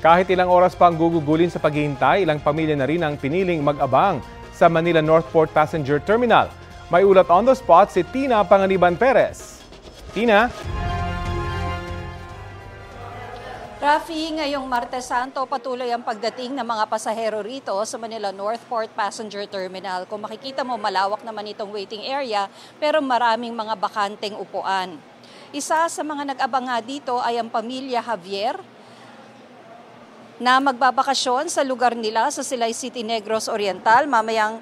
Kahit ilang oras pa ang gugugulin sa paghihintay, ilang pamilya na rin ang piniling mag-abang sa Manila Northport Passenger Terminal. May ulat on the spot si Tina Panganiban Perez. Tina? Rafi, ngayong Martes Santo, patuloy ang pagdating ng mga pasahero rito sa Manila Northport Passenger Terminal. Kung makikita mo, malawak naman itong waiting area, pero maraming mga bakanteng upuan. Isa sa mga nag-abang nga dito ay ang pamilya Javier, na magbabakasyon sa lugar nila sa Silay City, Negros Oriental. Mamayang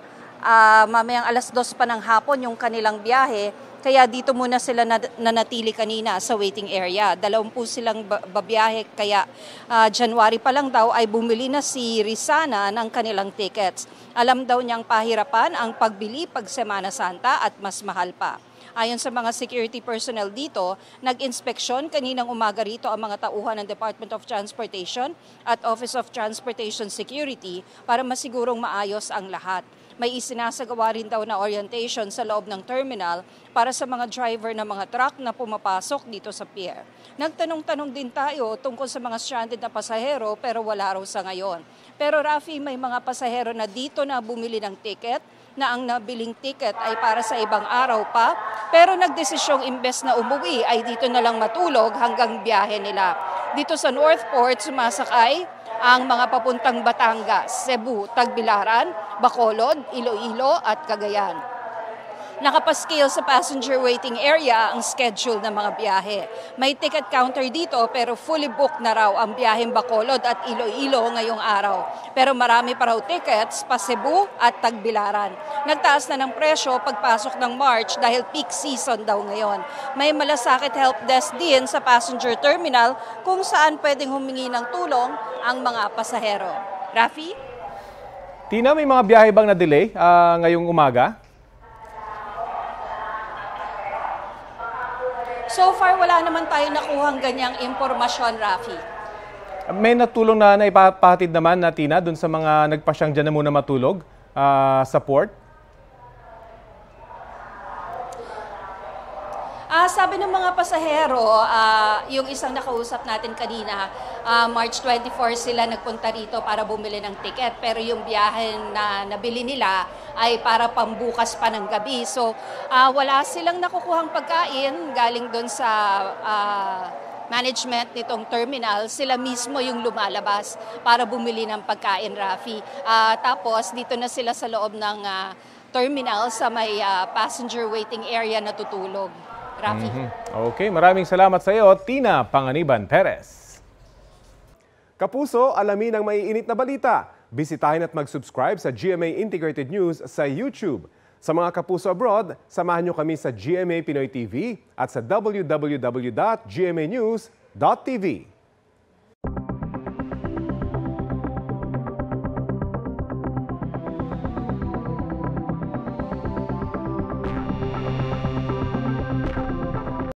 alas 2 pa ng hapon yung kanilang biyahe. Kaya dito muna sila nanatili kanina sa waiting area. 20 silang babiyahe, kaya January pa lang daw ay bumili na si Rizana ng kanilang tickets. Alam daw niyang pahirapan ang pagbili pag Semana Santa at mas mahal pa. Ayon sa mga security personnel dito, nag-inspeksyon kaninang umaga rito ang mga tauhan ng Department of Transportation at Office of Transportation Security para masigurong maayos ang lahat. May isinasagawa rin daw na orientation sa loob ng terminal para sa mga driver ng mga truck na pumapasok dito sa pier. Nagtanong-tanong din tayo tungkol sa mga stranded na pasahero pero wala raw sa ngayon. Pero Rafi, may mga pasahero na dito na bumili ng ticket na ang nabiling ticket ay para sa ibang araw pa, pero nagdesisyong imbes na umuwi ay dito na lang matulog hanggang biyahe nila. Dito sa Northport, sumasakay ang mga papuntang Batangas, Cebu, Tagbilaran, Bacolod, Iloilo at Cagayan. Nakapaskil sa passenger waiting area ang schedule ng mga biyahe. May ticket counter dito pero fully booked na raw ang biyaheng Bacolod at Iloilo ngayong araw. Pero marami pa raw tickets pa Cebu at Tagbilaran. Nagtaas na ng presyo pagpasok ng March dahil peak season daw ngayon. May malasakit help desk din sa passenger terminal kung saan pwedeng humingi ng tulong ang mga pasahero. Rafi? Tina, may mga biyahe bang na-delay ngayong umaga? So far, wala naman tayo nakuhang ganyang impormasyon, Rafi. May natulong na ipapahatid naman na Tina doon sa mga nagpasyang dyan na muna matulog sa port? Sabi ng mga pasahero, yung isang nakausap natin kanina, March 24 sila nagpunta rito para bumili ng ticket. Pero yung biyahe na nabili nila ay para pambukas pa ng gabi. So wala silang nakukuhang pagkain galing doon sa management nitong terminal. Sila mismo yung lumalabas para bumili ng pagkain, Rafi. Tapos dito na sila sa loob ng terminal sa may passenger waiting area na tutulog. Rafi. Okay, maraming salamat sa iyo, Tina Panganiban Perez. Kapuso, alamin ang maiinit na balita. Bisitahin at mag-subscribe sa GMA Integrated News sa YouTube. Sa mga kapuso abroad, samahan nyo kami sa GMA Pinoy TV at sa www.gmanews.tv.